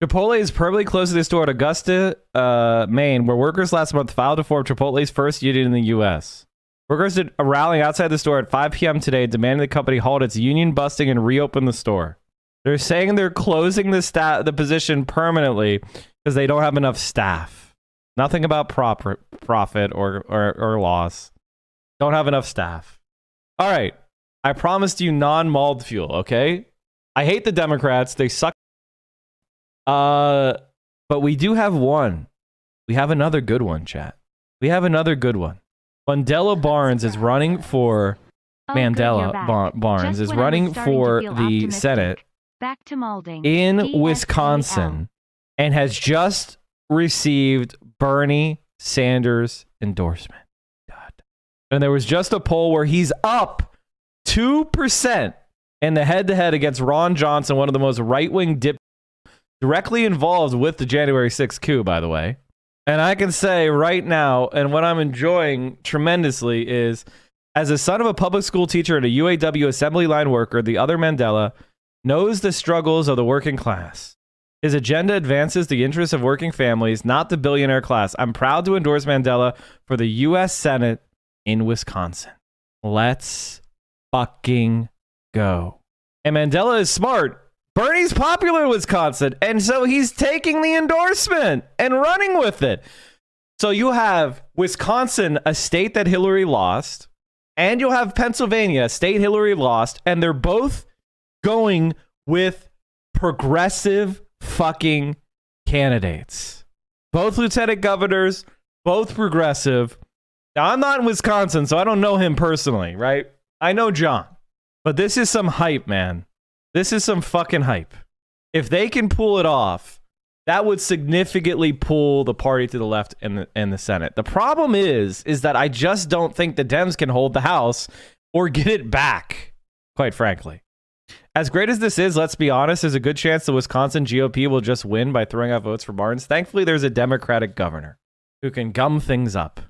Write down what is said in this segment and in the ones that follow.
Chipotle is permanently closing their store at Augusta, Maine, where workers last month filed to form Chipotle's first union in the U.S. Workers are rallying outside the store at 5 p.m. today, demanding the company halt its union busting and reopen the store. They're saying they're closing the position permanently because they don't have enough staff. Nothing about profit or loss. Don't have enough staff. All right. I promised you non-mauled fuel, okay? I hate the Democrats. They suck. But we do have one. We have another good one, chat. We have another good one. Mandela Barnes is running for Barnes is running for the Senate in Wisconsin and has just received Bernie Sanders endorsement. God. And there was just a poll where he's up 2% in the head-to-head against Ron Johnson, one of the most right-wing directly involved with the January 6th coup, by the way. And I can say right now, and what I'm enjoying tremendously is, as a son of a public school teacher and a UAW assembly line worker, the other Mandela knows the struggles of the working class. His agenda advances the interests of working families, not the billionaire class. I'm proud to endorse Mandela for the U.S. Senate in Wisconsin. Let's fucking go. And Mandela is smart. Bernie's popular in Wisconsin, and so he's taking the endorsement and running with it. So you have Wisconsin, a state that Hillary lost, and you'll have Pennsylvania, a state Hillary lost, and they're both going with progressive fucking candidates. Both lieutenant governors, both progressive. Now, I'm not in Wisconsin, so I don't know him personally, right? I know John, but this is some hype, man. This is some fucking hype. If they can pull it off, that would significantly pull the party to the left in the Senate. The problem is that I just don't think the Dems can hold the House or get it back, quite frankly. As great as this is, let's be honest, there's a good chance the Wisconsin GOP will just win by throwing out votes for Barnes. Thankfully, there's a Democratic governor who can gum things up.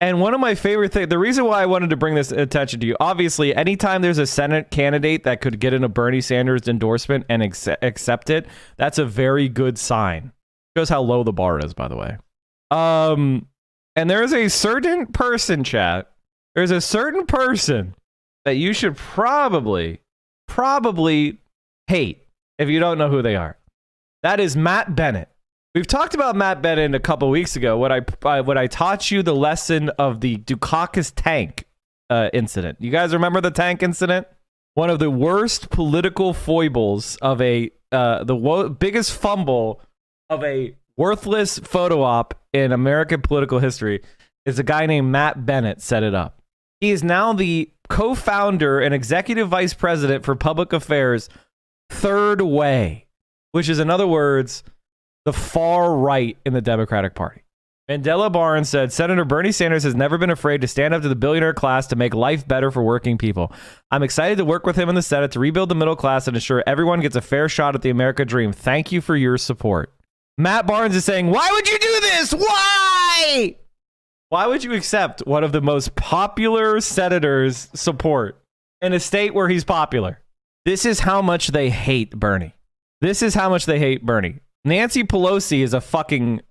And one of my favorite things, the reason why I wanted to bring this attention to you, obviously, anytime there's a Senate candidate that could get in a Bernie Sanders endorsement and accept it, that's a very good sign. Shows how low the bar is, by the way. And there's a certain person, chat. There's a certain person that you should probably hate if you don't know who they are. That is Matt Bennett. We've talked about Matt Bennett a couple weeks ago when I taught you the lesson of the Dukakis tank incident. You guys remember the tank incident? One of the worst political foibles of the biggest fumble of a worthless photo op in American political history is a guy named Matt Bennett set it up. He is now the co-founder and executive vice president for public affairs, Third Way, which is, in other words, the far right in the Democratic Party. Mandela Barnes said, Senator Bernie Sanders has never been afraid to stand up to the billionaire class to make life better for working people. I'm excited to work with him in the Senate to rebuild the middle class and ensure everyone gets a fair shot at the American dream. Thank you for your support. Matt Barnes is saying, why would you do this? Why? Why would you accept one of the most popular senators' support in a state where he's popular? This is how much they hate Bernie. This is how much they hate Bernie. Nancy Pelosi is a fucking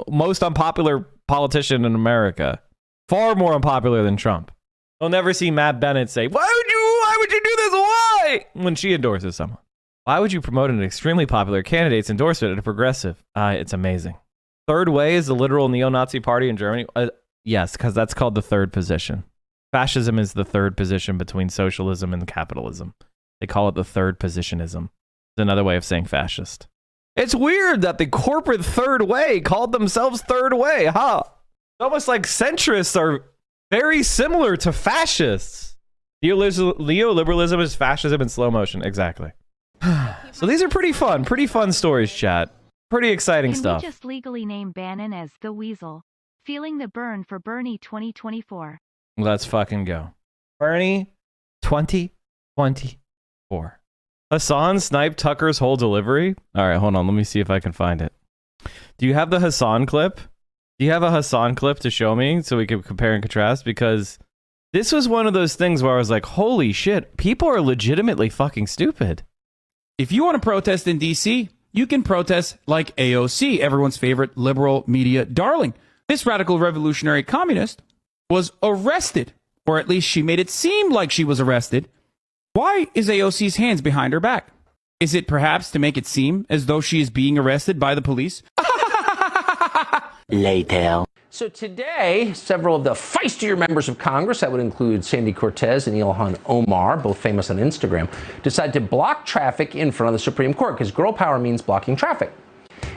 most unpopular politician in America. Far more unpopular than Trump. You'll never see Matt Bennett say, why would you do this? Why? When she endorses someone. Why would you promote an extremely popular candidate's endorsement at a progressive? It's amazing. Third Way is the literal neo-Nazi party in Germany. Yes, because that's called the third position. Fascism is the third position between socialism and capitalism. They call it the third positionism. Another way of saying fascist. It's weird that the corporate Third Way called themselves Third Way, huh? It's almost like centrists are very similar to fascists. Neoliberalism is fascism in slow motion. Exactly. So these are pretty fun stories, chat. Pretty exciting stuff. Can we just legally name Bannon as the Weasel? Feeling the burn for Bernie 2024. Let's fucking go. Bernie 2024. Hasan sniped Tucker's whole delivery. All right, hold on. Let me see if I can find it. Do you have the Hasan clip? Do you have a Hasan clip to show me so we can compare and contrast? Because this was one of those things where I was like, holy shit, people are legitimately fucking stupid. If you want to protest in D.C., you can protest like AOC, everyone's favorite liberal media darling. This radical revolutionary communist was arrested, or at least she made it seem like she was arrested. Why is AOC's hands behind her back? Is it perhaps to make it seem as though she is being arrested by the police? Later. So today, several of the feistier members of Congress, that would include Sandy Cortez and Ilhan Omar, both famous on Instagram, decided to block traffic in front of the Supreme Court because girl power means blocking traffic.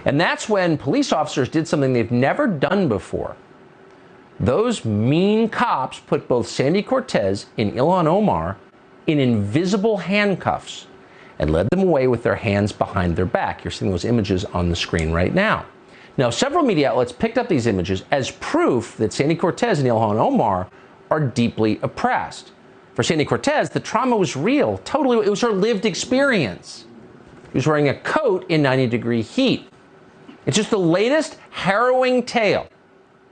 And that's when police officers did something they've never done before. Those mean cops put both Sandy Cortez and Ilhan Omar in invisible handcuffs and led them away with their hands behind their back. You're seeing those images on the screen right now. Now, several media outlets picked up these images as proof that Sandy Cortez and Ilhan Omar are deeply oppressed. For Sandy Cortez, the trauma was real. Totally, it was her lived experience. She was wearing a coat in 90-degree heat. It's just the latest harrowing tale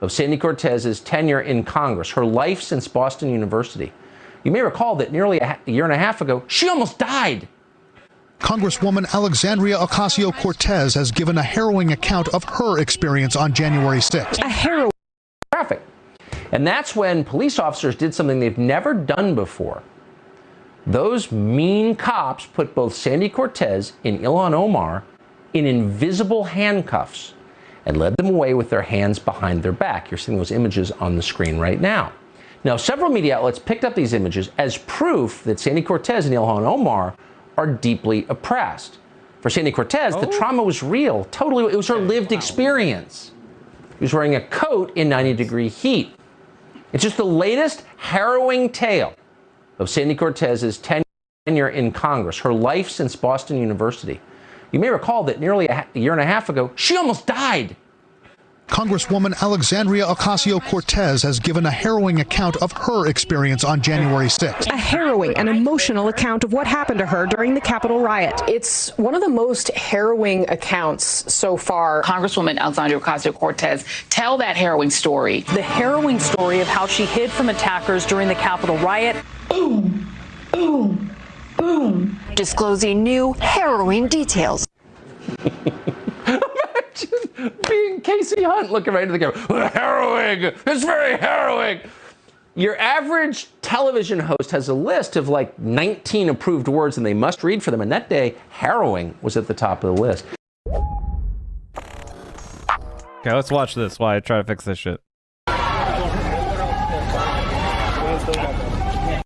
of Sandy Cortez's tenure in Congress, her life since Boston University. You may recall that nearly a year and a half ago, she almost died. Congresswoman Alexandria Ocasio-Cortez has given a harrowing account of her experience on January 6th. A harrowing traffic. And that's when police officers did something they've never done before. Those mean cops put both Sandy Cortez and Ilhan Omar in invisible handcuffs and led them away with their hands behind their back. You're seeing those images on the screen right now. Now, several media outlets picked up these images as proof that Sandy Cortez and Ilhan Omar are deeply oppressed. For Sandy Cortez, the trauma was real. Totally, it was her lived experience. She was wearing a coat in 90-degree heat. It's just the latest harrowing tale of Sandy Cortez's tenure in Congress, her life since Boston University. You may recall that nearly a year and a half ago, she almost died. Congresswoman Alexandria Ocasio-Cortez has given a harrowing account of her experience on January 6th. A harrowing and emotional account of what happened to her during the Capitol riot. It's one of the most harrowing accounts so far. Congresswoman Alexandria Ocasio-Cortez, tell that harrowing story. The harrowing story of how she hid from attackers during the Capitol riot. Boom, boom, boom. Disclosing new harrowing details. Being Casey Hunt looking right into the camera. Harrowing! It's very harrowing! Your average television host has a list of like 19 approved words and they must read for them. And that day, harrowing was at the top of the list. Okay, let's watch this while I try to fix this shit.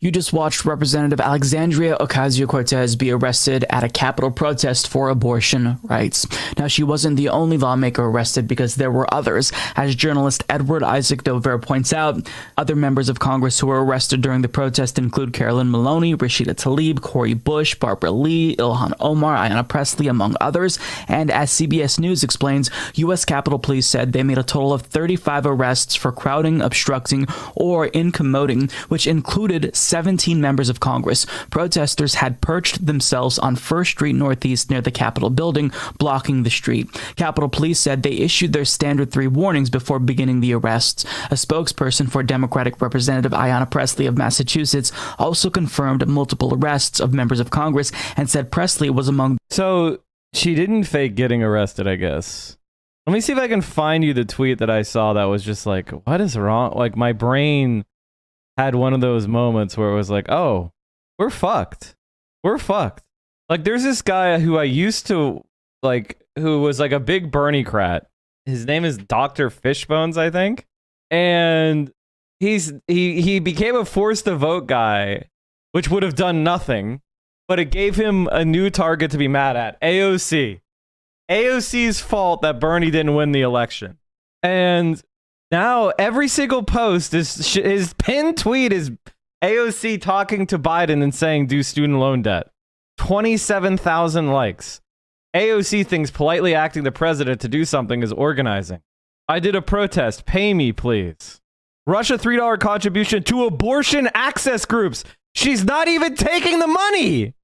You just watched Representative Alexandria Ocasio-Cortez be arrested at a Capitol protest for abortion rights. Now, she wasn't the only lawmaker arrested because there were others. As journalist Edward Isaac Dover points out, other members of Congress who were arrested during the protest include Carolyn Maloney, Rashida Tlaib, Cori Bush, Barbara Lee, Ilhan Omar, Ayanna Pressley, among others. And as CBS News explains, U.S. Capitol Police said they made a total of 35 arrests for crowding, obstructing, or incommoding, which included 17 members of Congress. Protesters had perched themselves on First Street Northeast near the Capitol building, blocking the street. Capitol Police said they issued their standard 3 warnings before beginning the arrests. A spokesperson for Democratic Representative Ayanna Pressley of Massachusetts also confirmed multiple arrests of members of Congress and said Pressley was among... So she didn't fake getting arrested, I guess. Let me see if I can find you the tweet that I saw that was just like, what is wrong? Like, my brain had one of those moments where it was like, oh, we're fucked. We're fucked. Like, there's this guy who I used to, like, who was like a big Bernie-crat. His name is Dr. Fishbones, I think. And he became a forced to vote guy, which would have done nothing, but it gave him a new target to be mad at. AOC. AOC's fault that Bernie didn't win the election. And now every single post is his pinned tweet is AOC talking to Biden and saying do student loan debt. 27,000 likes. AOC thinks politely acting the president to do something is organizing. I did a protest. Pay me, please. Russia $3 contribution to abortion access groups. She's not even taking the money.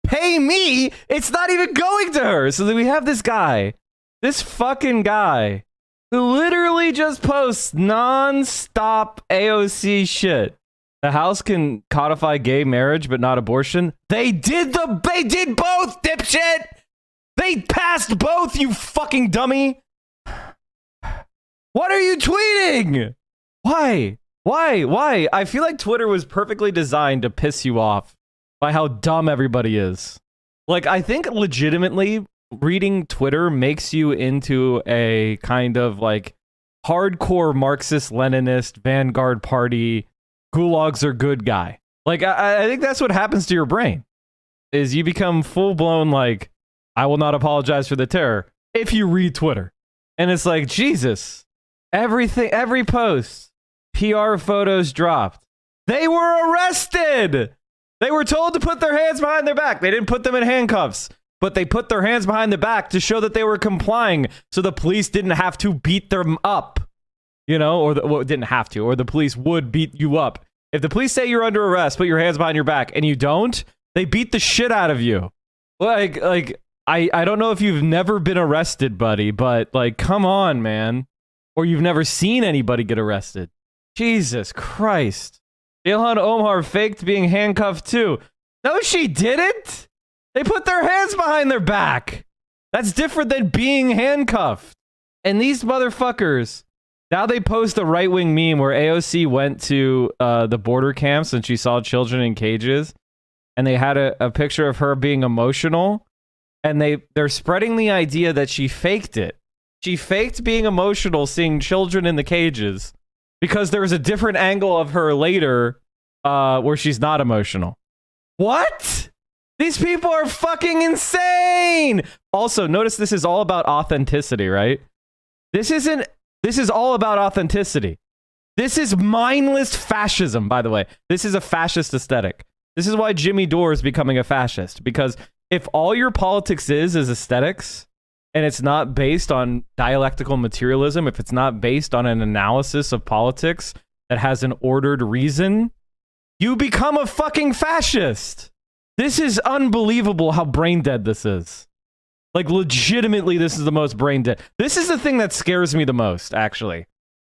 Pay me. It's not even going to her. So then we have this guy, this fucking guy, who literally just posts non-stop AOC shit. The House can codify gay marriage, but not abortion. They did both, dipshit. They passed both, you fucking dummy. What are you tweeting? Why? I feel like Twitter was perfectly designed to piss you off by how dumb everybody is. Like, I think legitimately reading Twitter makes you into a kind of like hardcore Marxist-Leninist Vanguard Party, gulags are good guy. Like, I think that's what happens to your brain, is you become full-blown like, I will not apologize for the terror if you read Twitter. And it's like, Jesus, everything, every post, PR photos dropped. They were arrested. They were told to put their hands behind their back. They didn't put them in handcuffs, but they put their hands behind their back to show that they were complying, so the police didn't have to beat them up, you know, or didn't have to, or the police would beat you up. If the police say you're under arrest, put your hands behind your back, and you don't, they beat the shit out of you. Like I don't know if you've never been arrested, buddy, but like, come on, man. Or you've never seen anybody get arrested. Jesus Christ. Ilhan Omar faked being handcuffed too. No, she didn't. They put their hands behind their back. That's different than being handcuffed. And these motherfuckers, now they post a right-wing meme where AOC went to the border camps and she saw children in cages. And they had a picture of her being emotional. And they're spreading the idea that she faked it. She faked being emotional seeing children in the cages because there was a different angle of her later where she's not emotional. What? These people are fucking insane. Also, notice this is all about authenticity, right? This is all about authenticity. This is mindless fascism, by the way. This is a fascist aesthetic. This is why Jimmy Dore is becoming a fascist, because if all your politics is aesthetics, and it's not based on dialectical materialism, if it's not based on an analysis of politics that has an ordered reason, you become a fucking fascist. This is unbelievable how brain dead this is. Like, legitimately, this is the most brain dead. This is the thing that scares me the most, actually.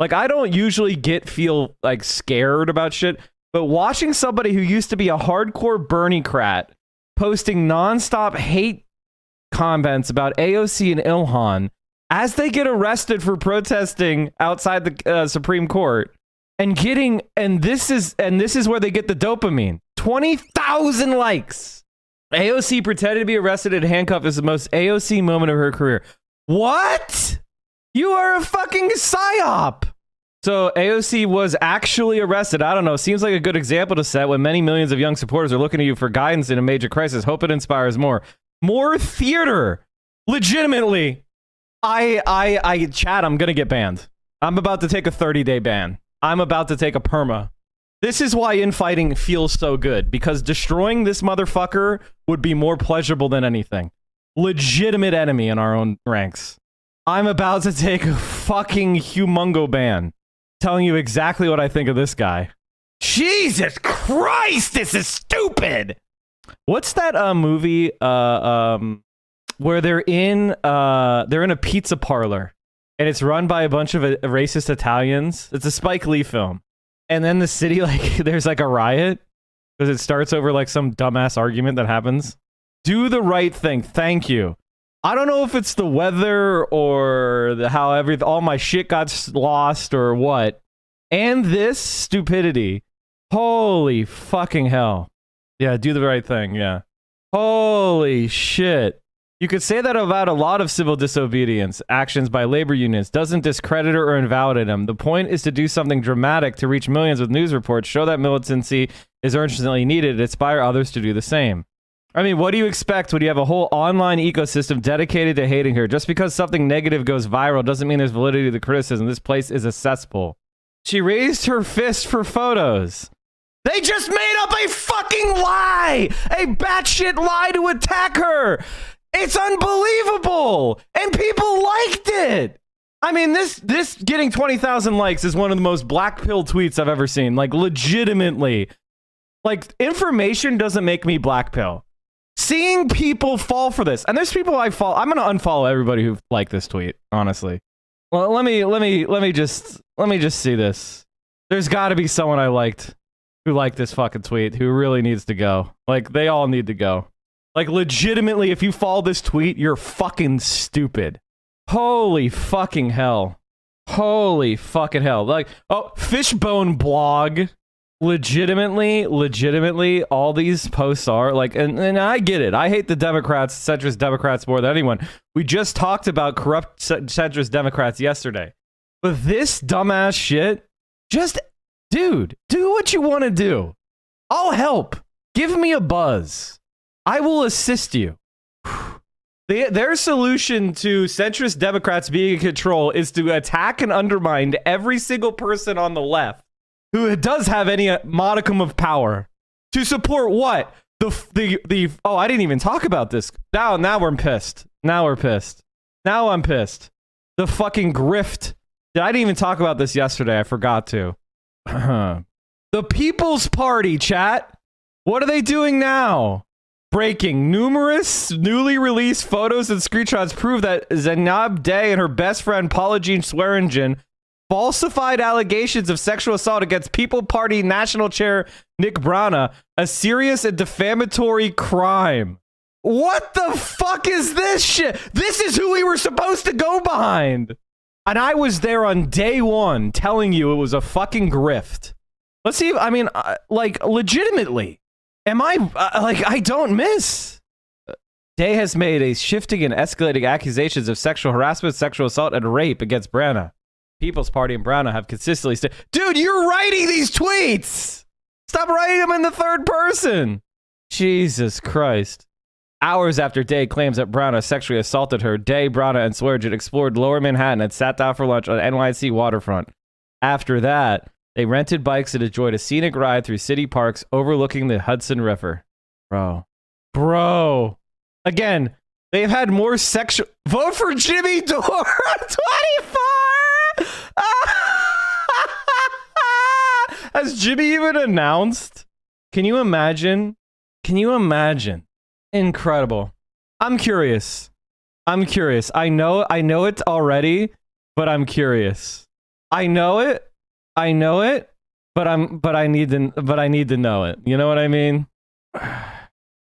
Like, I don't usually feel like scared about shit, but watching somebody who used to be a hardcore Bernie-crat posting nonstop hate comments about AOC and Ilhan as they get arrested for protesting outside the Supreme Court and this is where they get the dopamine. 20,000 likes. AOC pretended to be arrested and handcuffed is the most AOC moment of her career. What? You are a fucking psyop. So AOC was actually arrested. I don't know. Seems like a good example to set when many millions of young supporters are looking to you for guidance in a major crisis. Hope it inspires more. More theater. Legitimately. Chat, I'm gonna get banned. I'm about to take a 30-day ban. I'm about to take a perma. This is why infighting feels so good, because destroying this motherfucker would be more pleasurable than anything. Legitimate enemy in our own ranks. I'm about to take a fucking humongo ban. Telling you exactly what I think of this guy. Jesus Christ, this is stupid! What's that movie where they're in a pizza parlor and it's run by a bunch of racist Italians? It's a Spike Lee film. And then the city, like, there's like a riot because it starts over like some dumbass argument that happens. Do the right thing. Thank you. I don't know if it's the weather or how all my shit got lost or what. And this stupidity. Holy fucking hell. Yeah, do the right thing. Yeah. Holy shit. You could say that about a lot of civil disobedience actions by labor unions. Doesn't discredit or invalidate them. The point is to do something dramatic to reach millions with news reports, show that militancy is urgently needed, and inspire others to do the same. I mean, what do you expect when you have a whole online ecosystem dedicated to hating her? Just because something negative goes viral doesn't mean there's validity to the criticism. This place is a cesspool. She raised her fist for photos. They just made up a fucking lie! A batshit lie to attack her! It's unbelievable! And people liked it! I mean, this getting 20,000 likes is one of the most black pill tweets I've ever seen. Like, legitimately. Like, information doesn't make me black pill. Seeing people fall for this, and there's people I follow. I'm gonna unfollow everybody who liked this tweet, honestly. Well, let me just see this. There's got to be someone I liked who like this fucking tweet, who really needs to go. Like, they all need to go. Like, legitimately, if you follow this tweet, you're fucking stupid. Holy fucking hell. Holy fucking hell. Like, oh, Fishbone blog. Legitimately, all these posts are like, and I get it. I hate the Democrats, centrist Democrats more than anyone. We just talked about corrupt centrist Democrats yesterday. But this dumbass shit, just, dude, do what you want to do. I'll help. Give me a buzz. I will assist you. Their solution to centrist Democrats being in control is to attack and undermine every single person on the left who does have any modicum of power. To support what? The oh, I didn't even talk about this. Now we're pissed. Now we're pissed. Now I'm pissed. The fucking grift. I didn't even talk about this yesterday. I forgot to. The People's Party, chat. What are they doing now? Breaking. Numerous newly released photos and screenshots prove that Zainab Day and her best friend Paula Jean Swearingen falsified allegations of sexual assault against People Party National Chair Nick Brana, a serious and defamatory crime. What the fuck is this shit? This is who we were supposed to go behind. And I was there on day one telling you it was a fucking grift. Let's see if, I mean, like, legitimately, am I, like, I don't miss. Day has made a shifting and escalating accusations of sexual harassment, sexual assault, and rape against Brana. People's Party and Brana have consistently dude, you're writing these tweets! Stop writing them in the third person! Jesus Christ. Hours after Day claims that Brana sexually assaulted her, Day, Brana, and Swearingen explored Lower Manhattan and sat down for lunch on NYC waterfront. After that, they rented bikes and enjoyed a scenic ride through city parks overlooking the Hudson River. Bro. Again, they've had more sexual... Vote for Jimmy Dore on 24! Has Jimmy even announced? Can you imagine? Incredible. I'm curious. I know it already, but I'm curious. I know it, but I need to know it. You know what I mean?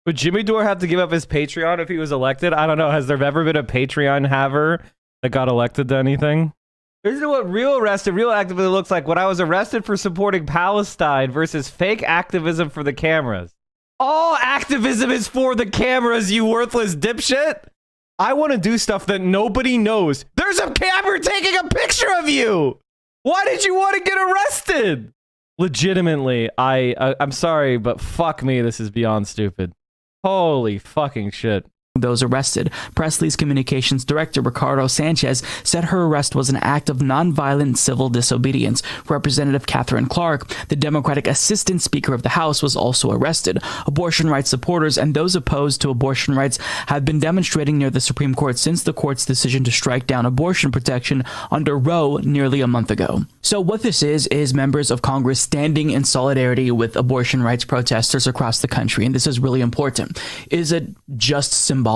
Would Jimmy Dore have to give up his Patreon if he was elected? I don't know. Has there ever been a Patreon haver that got elected to anything? Isn't it what real activism looks like? When I was arrested for supporting Palestine versus fake activism for the cameras. All activism is for the cameras, you worthless dipshit. I want to do stuff that nobody knows. There's a camera taking a picture of you. Why did you want to get arrested? Legitimately, I'm sorry, but fuck me, this is beyond stupid. Holy fucking shit. Those arrested. Presley's communications director, Ricardo Sanchez, said her arrest was an act of nonviolent civil disobedience. Representative Catherine Clark, the Democratic Assistant Speaker of the House, was also arrested. Abortion rights supporters and those opposed to abortion rights have been demonstrating near the Supreme Court since the court's decision to strike down abortion protection under Roe nearly a month ago. So what this is members of Congress standing in solidarity with abortion rights protesters across the country, and this is really important. Is it just symbolic?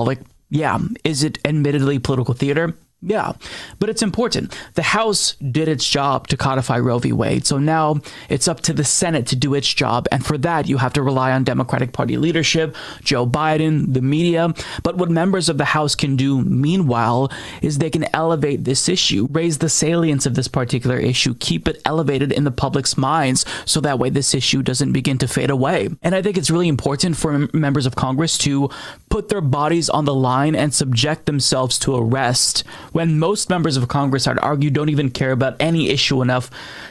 Yeah. Is it admittedly political theater? Yeah, but it's important. The House did its job to codify Roe v. Wade, so now it's up to the Senate to do its job, and for that you have to rely on Democratic Party leadership, Joe Biden, the media. But what members of the House can do meanwhile is they can elevate this issue, raise the salience of this particular issue, keep it elevated in the public's minds, so that way this issue doesn't begin to fade away. And I think it's really important for members of Congress to put their bodies on the line and subject themselves to arrest, when most members of Congress, I'd argue, don't even care about any issue enough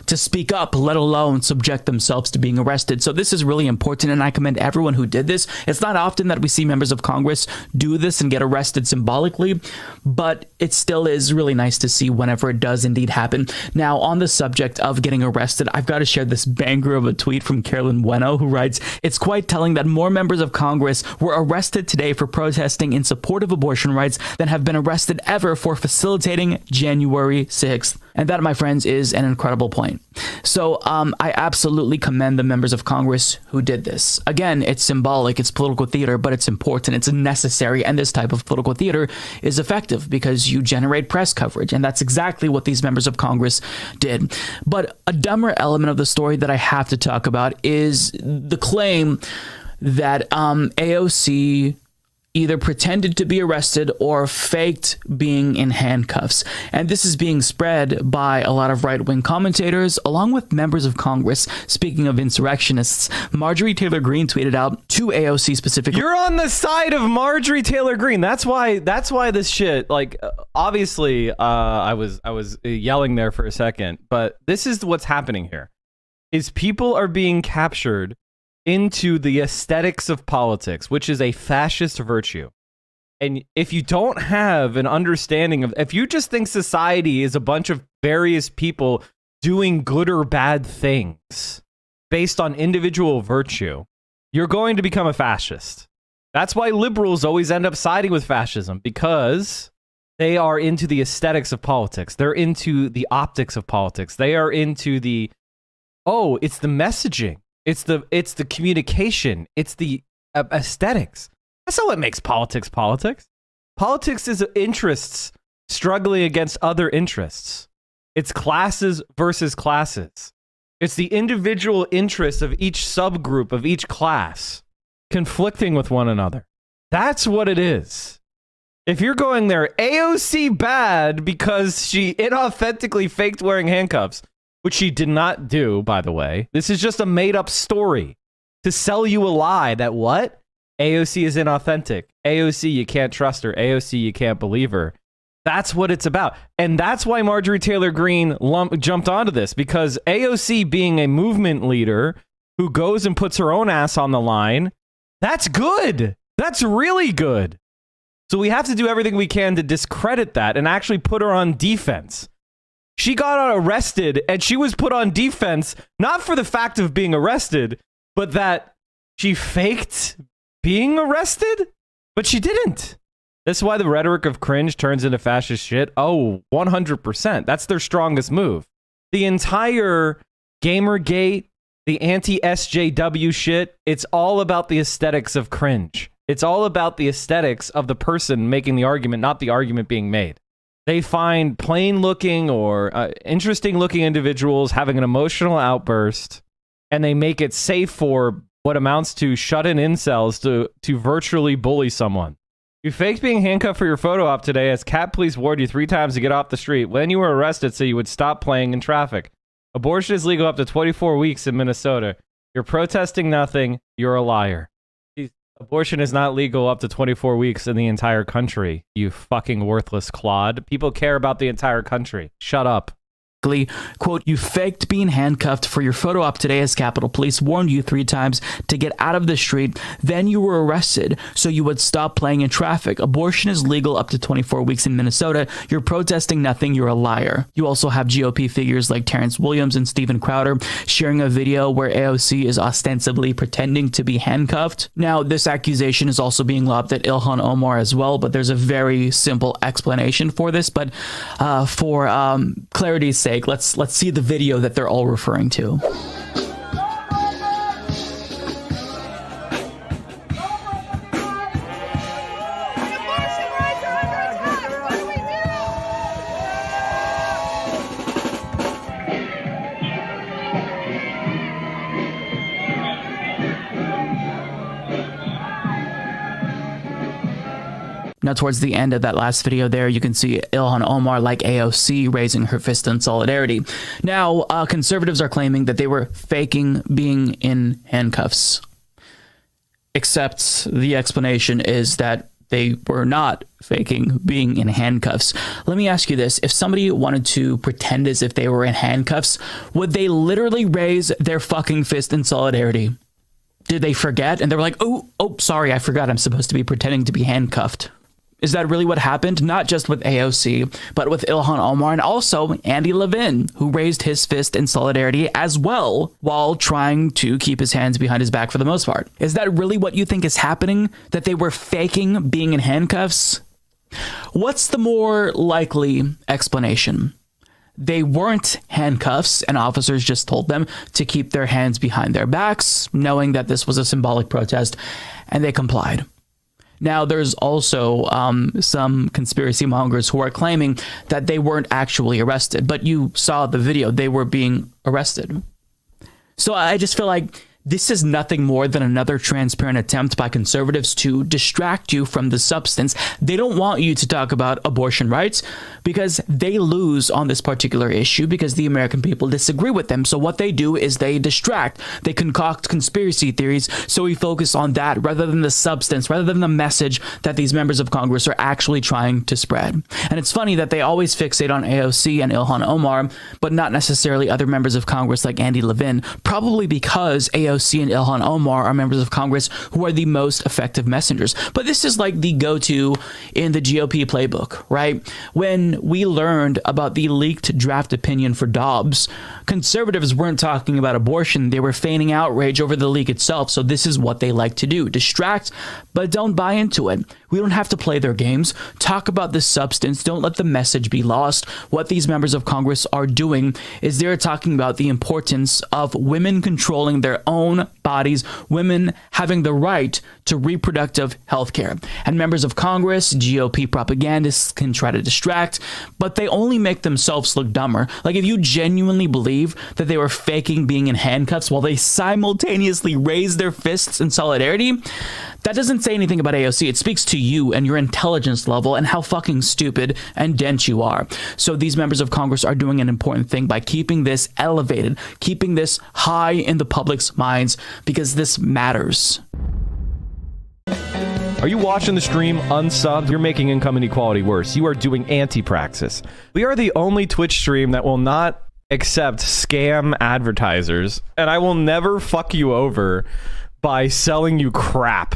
to speak up, let alone subject themselves to being arrested. So this is really important, and I commend everyone who did this. It's not often that we see members of Congress do this and get arrested symbolically, but it still is really nice to see whenever it does indeed happen. Now, on the subject of getting arrested, I've got to share this banger of a tweet from Carolyn Bueno, who writes, "It's quite telling that more members of Congress were arrested today for protesting in support of abortion rights than have been arrested ever for facilitating January 6th. And that, my friends, is an incredible point. So I absolutely commend the members of Congress who did this. Again, it's symbolic, it's political theater, but it's important, it's necessary, and this type of political theater is effective because you generate press coverage, and that's exactly what these members of Congress did. But a dumber element of the story that I have to talk about is the claim that AOC either pretended to be arrested or faked being in handcuffs. And this is being spread by a lot of right-wing commentators, along with members of Congress. Speaking of insurrectionists, Marjorie Taylor Greene tweeted out to AOC specifically. You're on the side of Marjorie Taylor Greene. That's why this shit, like, obviously, I was yelling there for a second, but this is what's happening here, is people are being captured into the aesthetics of politics, which is a fascist virtue. And if you don't have an understanding of, if you just think society is a bunch of various people doing good or bad things based on individual virtue, you're going to become a fascist. That's why liberals always end up siding with fascism, because they are into the aesthetics of politics. They're into the optics of politics. They are into the, oh, it's the messaging. It's the communication. It's the aesthetics. That's not what makes politics politics. Politics is interests struggling against other interests. It's classes versus classes. It's the individual interests of each subgroup of each class conflicting with one another. That's what it is. If you're going there, AOC bad because she inauthentically faked wearing handcuffs, which she did not do, by the way. This is just a made-up story to sell you a lie that what? AOC is inauthentic. AOC, you can't trust her. AOC, you can't believe her. That's what it's about. And that's why Marjorie Taylor Greene jumped onto this, because AOC being a movement leader who goes and puts her own ass on the line, that's good. That's really good. So we have to do everything we can to discredit that and actually put her on defense. She got arrested and she was put on defense, not for the fact of being arrested, but that she faked being arrested, but she didn't. This is why the rhetoric of cringe turns into fascist shit. Oh, 100%. That's their strongest move. The entire Gamergate, the anti-SJW shit, it's all about the aesthetics of cringe. It's all about the aesthetics of the person making the argument, not the argument being made. They find plain-looking or interesting-looking individuals having an emotional outburst, and they make it safe for what amounts to shut-in incels to virtually bully someone. You faked being handcuffed for your photo op today as Cat Police warned you 3 times to get off the street when you were arrested so you would stop playing in traffic. Abortion is legal up to 24 weeks in Minnesota. You're protesting nothing. You're a liar. Abortion is not legal up to 24 weeks in the entire country, you fucking worthless clod. People care about the entire country. Shut up. Quote, you faked being handcuffed for your photo op today as Capitol Police warned you 3 times to get out of the street. Then you were arrested so you would stop playing in traffic. Abortion is legal up to 24 weeks in Minnesota. You're protesting nothing. You're a liar. You also have GOP figures like Terrence Williams and Steven Crowder sharing a video where AOC is ostensibly pretending to be handcuffed. Now, this accusation is also being lobbed at Ilhan Omar as well, but there's a very simple explanation for this. But for clarity's sake, let's see the video that they're all referring to. Now, towards the end of that last video there, you can see Ilhan Omar, like AOC, raising her fist in solidarity. Now, conservatives are claiming that they were faking being in handcuffs. Except the explanation is that they were not faking being in handcuffs. Let me ask you this. If somebody wanted to pretend as if they were in handcuffs, would they literally raise their fucking fist in solidarity? Did they forget? And they were like, oh, sorry, I forgot I'm supposed to be pretending to be handcuffed. Is that really what happened? Not just with AOC, but with Ilhan Omar and also Andy Levin, who raised his fist in solidarity as well while trying to keep his hands behind his back for the most part. Is that really what you think is happening? That they were faking being in handcuffs? What's the more likely explanation? They weren't handcuffs, and officers just told them to keep their hands behind their backs, knowing that this was a symbolic protest, and they complied. Now, there's also some conspiracy mongers who are claiming that they weren't actually arrested, but you saw the video, they were being arrested. So I just feel like this is nothing more than another transparent attempt by conservatives to distract you from the substance. They don't want you to talk about abortion rights because they lose on this particular issue because the American people disagree with them. So what they do is they distract. They concoct conspiracy theories. So we focus on that rather than the substance, rather than the message that these members of Congress are actually trying to spread. And it's funny that they always fixate on AOC and Ilhan Omar, but not necessarily other members of Congress like Andy Levin, probably because AOC and Ilhan Omar are members of Congress who are the most effective messengers. But this is like the go-to in the GOP playbook, right? When we learned about the leaked draft opinion for Dobbs, conservatives weren't talking about abortion. They were feigning outrage over the leak itself. So this is what they like to do. Distract, but don't buy into it. We don't have to play their games. Talk about the substance. Don't let the message be lost. What these members of Congress are doing is they're talking about the importance of women controlling their own bodies, women having the right to reproductive health care. And members of Congress, GOP propagandists can try to distract, but they only make themselves look dumber. Like if you genuinely believe that they were faking being in handcuffs while they simultaneously raise their fists in solidarity, that doesn't say anything about AOC. It speaks to you and your intelligence level and how fucking stupid and dense you are. So these members of Congress are doing an important thing by keeping this elevated, keeping this high in the public's minds, because this matters. Are you watching the stream unsubbed? You're making income inequality worse. You are doing anti-praxis. We are the only Twitch stream that will not accept scam advertisers, and I will never fuck you over by selling you crap.